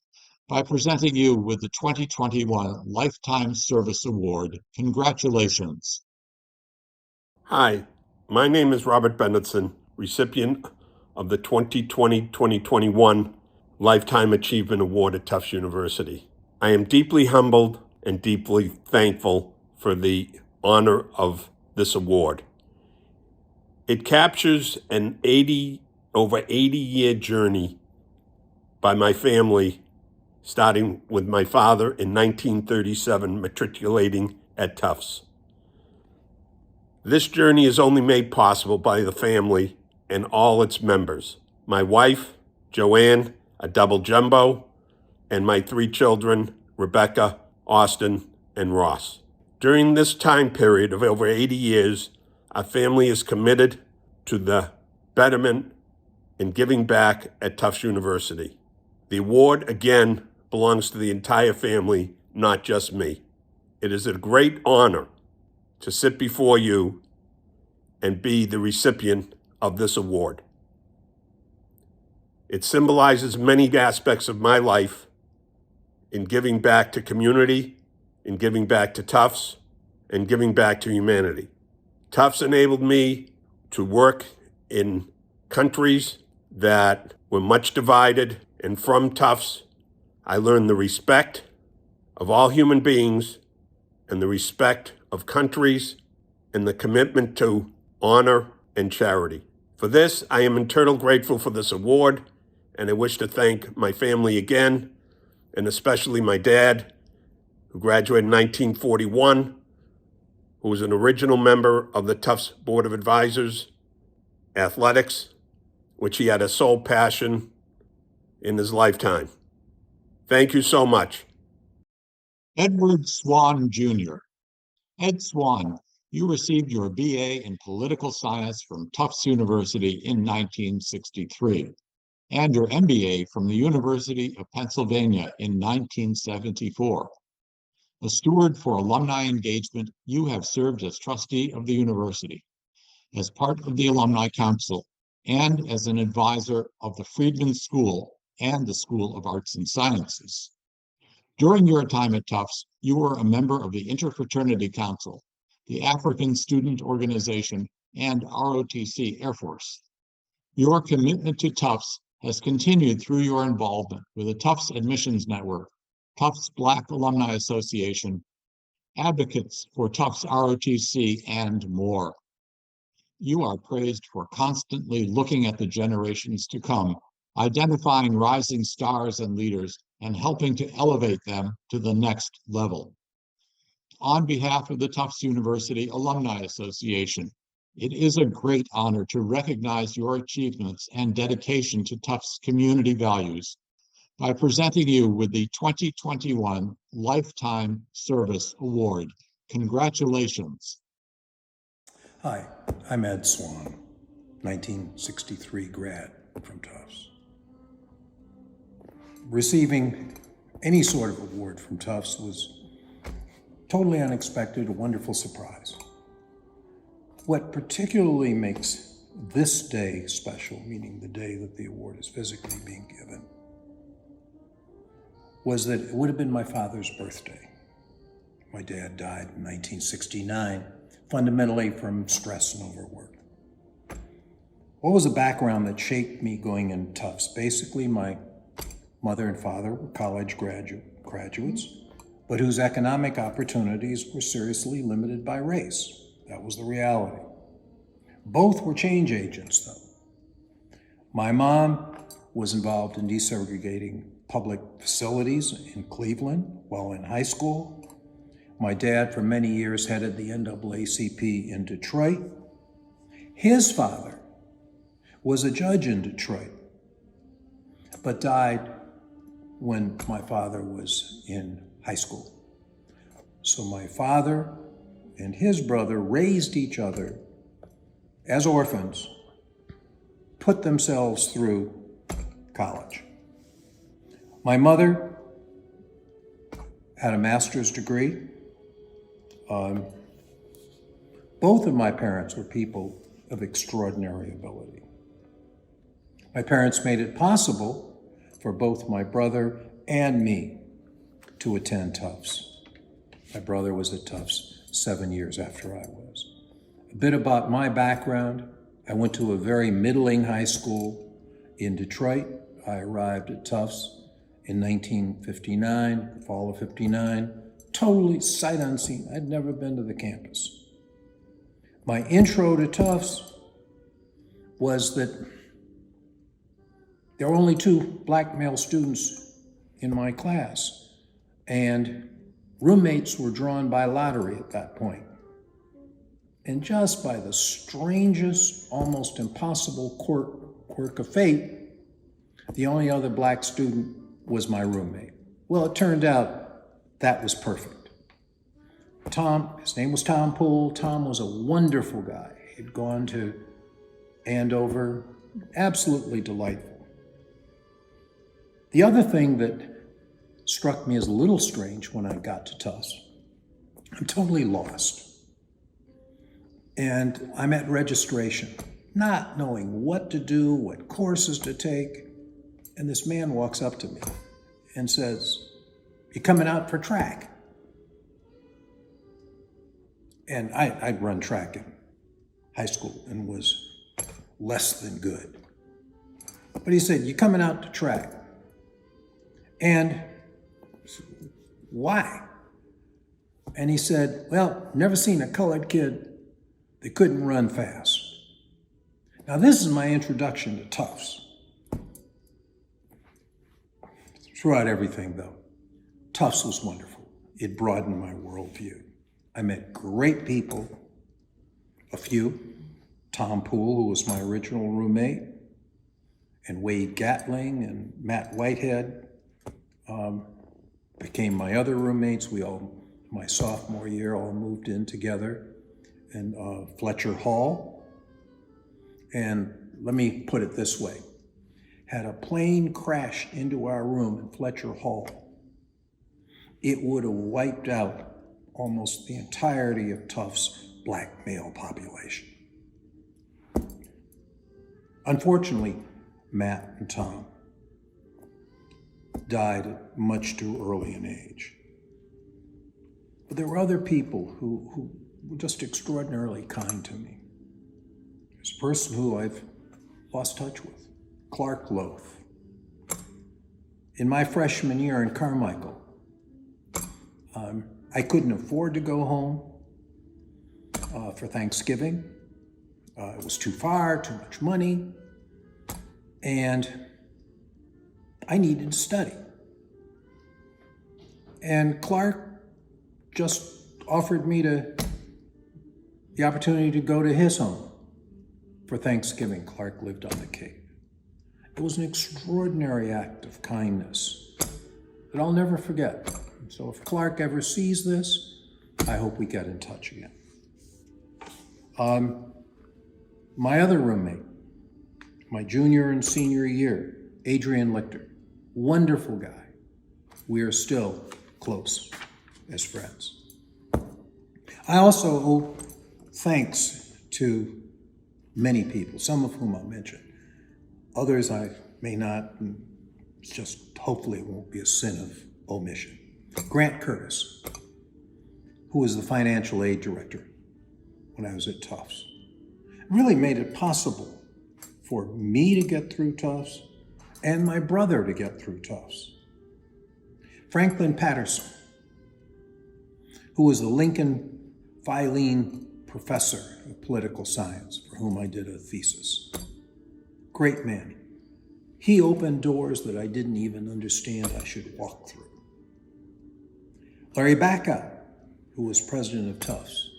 by presenting you with the 2021 Lifetime Service Award. Congratulations. Hi, my name is Robert Bennettson, recipient of the 2020-2021 Lifetime Achievement Award at Tufts University. I am deeply humbled and deeply thankful for the honor of this award. It captures an over 80-year journey by my family, starting with my father in 1937 matriculating at Tufts. This journey is only made possible by the family and all its members. My wife, Joanne, a double jumbo, and my 3 children, Rebecca, Austin, and Ross. During this time period of over 80 years, our family is committed to the betterment and giving back at Tufts University. The award, again, belongs to the entire family, not just me. It is a great honor to sit before you and be the recipient of this award. It symbolizes many aspects of my life in giving back to community, in giving back to Tufts, and giving back to humanity. Tufts enabled me to work in countries that were much divided, and from Tufts, I learned the respect of all human beings and the respect of countries and the commitment to honor and charity. For this, I am eternally grateful for this award, and I wish to thank my family again, and especially my dad, who graduated in 1941, who was an original member of the Tufts Board of Advisors, athletics, which he had a sole passion in his lifetime. Thank you so much. Edward Swann, Jr. Ed Swann, you received your BA in Political Science from Tufts University in 1963 and your MBA from the University of Pennsylvania in 1974. A steward for alumni engagement, you have served as trustee of the university, as part of the Alumni Council, and as an advisor of the Friedman School and the School of Arts and Sciences. During your time at Tufts, you were a member of the Interfraternity Council, the African Student Organization, and ROTC Air Force. Your commitment to Tufts has continued through your involvement with the Tufts Admissions Network, Tufts Black Alumni Association, Advocates for Tufts ROTC, and more. You are praised for constantly looking at the generations to come, identifying rising stars and leaders, and helping to elevate them to the next level. On behalf of the Tufts University Alumni Association, it is a great honor to recognize your achievements and dedication to Tufts community values by presenting you with the 2021 Lifetime Service Award. Congratulations. Hi, I'm Ed Swann, 1963 grad from Tufts. Receiving any sort of award from Tufts was totally unexpected, a wonderful surprise. What particularly makes this day special, meaning the day that the award is physically being given, was that it would have been my father's birthday. My dad died in 1969, fundamentally from stress and overwork. What was the background that shaped me going into Tufts? Basically, my mother and father were college graduates, but whose economic opportunities were seriously limited by race. That was the reality. Both were change agents, though. My mom was involved in desegregating public facilities in Cleveland while in high school. My dad, for many years, headed the NAACP in Detroit. His father was a judge in Detroit, but died when my father was in high school. So my father and his brother raised each other as orphans, put themselves through college. My mother had a master's degree. Both of my parents were people of extraordinary ability. My parents made it possible for both my brother and me to attend Tufts. My brother was at Tufts 7 years after I was. A bit about my background: I went to a very middling high school in Detroit. I arrived at Tufts in 1959, fall of 59, totally sight unseen. I'd never been to the campus. My intro to Tufts was that there were only 2 black male students in my class, and roommates were drawn by lottery at that point. And just by the strangest, almost impossible quirk of fate, the only other black student was my roommate. Well, it turned out that was perfect. Tom, his name was Tom Poole. Tom was a wonderful guy. He'd gone to Andover, absolutely delightful. The other thing that struck me as a little strange when I got to Tufts, I'm totally lost. And I'm at registration, not knowing what to do, what courses to take. And this man walks up to me and says, "You coming out for track?" And I'd run track in high school and was less than good. But he said, "You coming out to track?" And why? And he said, "Well, never seen a colored kid that couldn't run fast." Now, this is my introduction to Tufts. Throughout everything, though, Tufts was wonderful. It broadened my worldview. I met great people, a few. Tom Poole, who was my original roommate, and Wade Gatling and Matt Whitehead became my other roommates. We all, my sophomore year, all moved in together. And Fletcher Hall. And let me put it this way. Had a plane crashed into our room in Fletcher Hall, it would have wiped out almost the entirety of Tufts' black male population. Unfortunately, Matt and Tom died at much too early an age. But there were other people who were just extraordinarily kind to me. There's a person who I've lost touch with, Clark Loth. In my freshman year in Carmichael, I couldn't afford to go home for Thanksgiving. It was too far, too much money, and I needed to study. And Clark just offered me the opportunity to go to his home for Thanksgiving. Clark lived on the Cape. It was an extraordinary act of kindness that I'll never forget. So if Clark ever sees this, I hope we get in touch again. My other roommate, my junior and senior year, Adrian Lichter, wonderful guy. We are still close as friends. I also owe thanks to many people, some of whom I'll mention. Others I may not, and just hopefully it won't be a sin of omission. Grant Curtis, who was the financial aid director when I was at Tufts, really made it possible for me to get through Tufts and my brother to get through Tufts. Franklin Patterson, who was the Lincoln Filene Professor of Political Science, for whom I did a thesis. Great man. He opened doors that I didn't even understand I should walk through. Larry Backup, who was president of Tufts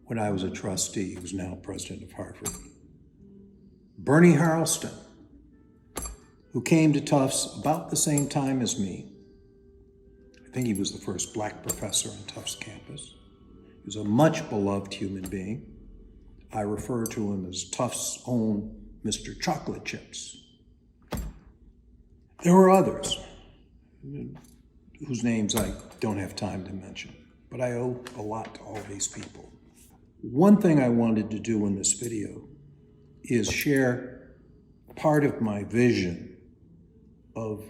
when I was a trustee, who's now president of Harvard. Bernie Harrelson, who came to Tufts about the same time as me. I think he was the first Black professor on Tufts campus. He was a much beloved human being. I refer to him as Tufts' own Mr. Chocolate Chips. There were others whose names I don't have time to mention, but I owe a lot to all these people. One thing I wanted to do in this video is share part of my vision of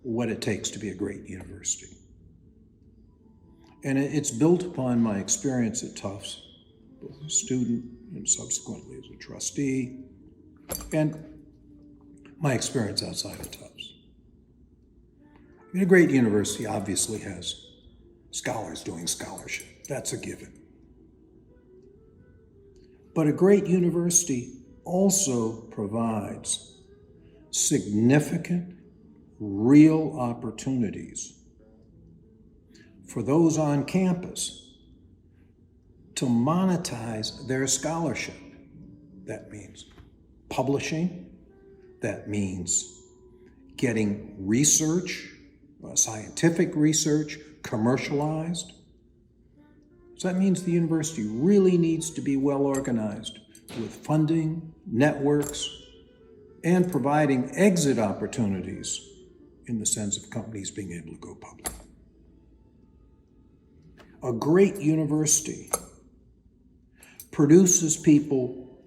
what it takes to be a great university. And it's built upon my experience at Tufts, both as a student and subsequently as a trustee, and my experience outside of Tufts. I mean, a great university obviously has scholars doing scholarship. That's a given. But a great university also provides significant, real opportunities for those on campus to monetize their scholarship. That means publishing, that means getting research, scientific research, commercialized. So that means the university really needs to be well organized with funding, networks, and providing exit opportunities in the sense of companies being able to go public. A great university produces people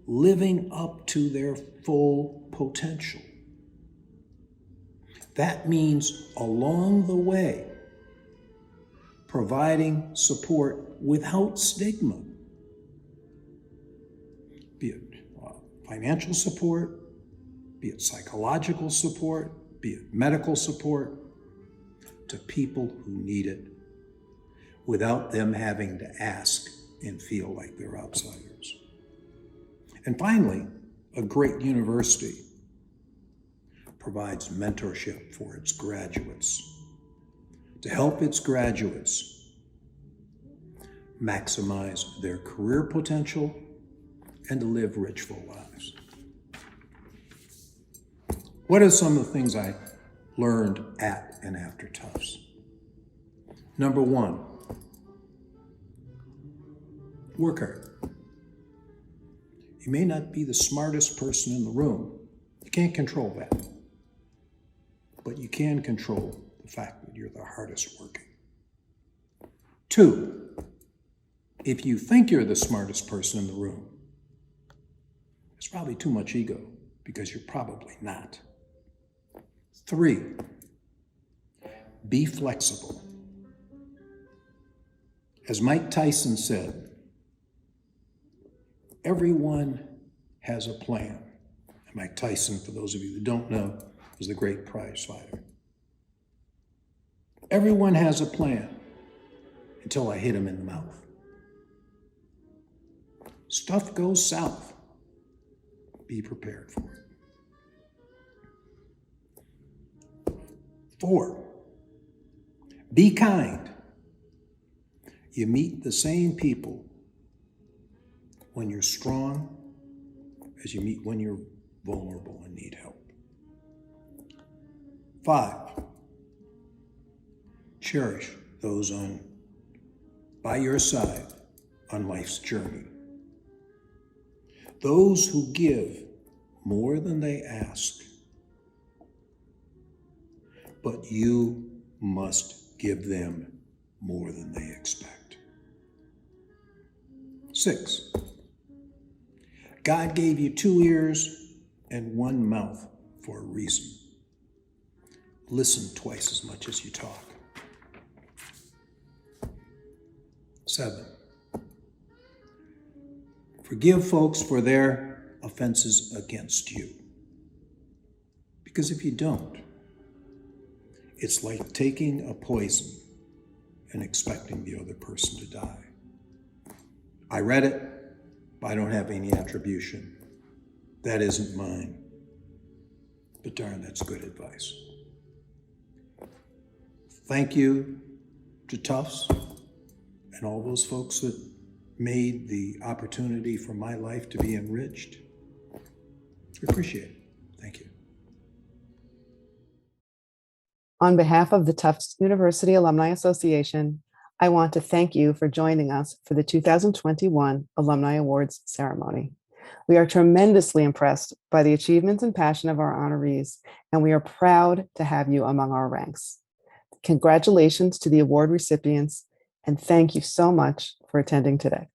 living up to their full potential. That means along the way, providing support without stigma, be it financial support, be it psychological support, be it medical support, to people who need it without them having to ask and feel like they're outsiders. And finally, a great university provides mentorship for its graduates to help its graduates maximize their career potential and to live rich, full lives. What are some of the things I learned at and after Tufts? Number one, work hard. You may not be the smartest person in the room. You can't control that. But you can control the fact that you're the hardest working. Two, if you think you're the smartest person in the room, it's probably too much ego because you're probably not. Three, be flexible. As Mike Tyson said, everyone has a plan. And Mike Tyson, for those of you who don't know, was the great prize fighter. Everyone has a plan until I hit him in the mouth. Stuff goes south. Be prepared for it. 4, be kind. You meet the same people when you're strong as you meet when you're vulnerable and need help. 5, cherish those by your side on life's journey. Those who give more than they ask, but you must give them more than they expect. 6, God gave you 2 ears and 1 mouth for a reason. Listen twice as much as you talk. 7, forgive folks for their offenses against you. Because if you don't, it's like taking a poison and expecting the other person to die. I read it, but I don't have any attribution. That isn't mine. But darn, that's good advice. Thank you to Tufts and all those folks that made the opportunity for my life to be enriched. I appreciate it. Thank you. On behalf of the Tufts University Alumni Association, I want to thank you for joining us for the 2021 Alumni Awards ceremony. We are tremendously impressed by the achievements and passion of our honorees, and we are proud to have you among our ranks. Congratulations to the award recipients, and thank you so much for attending today.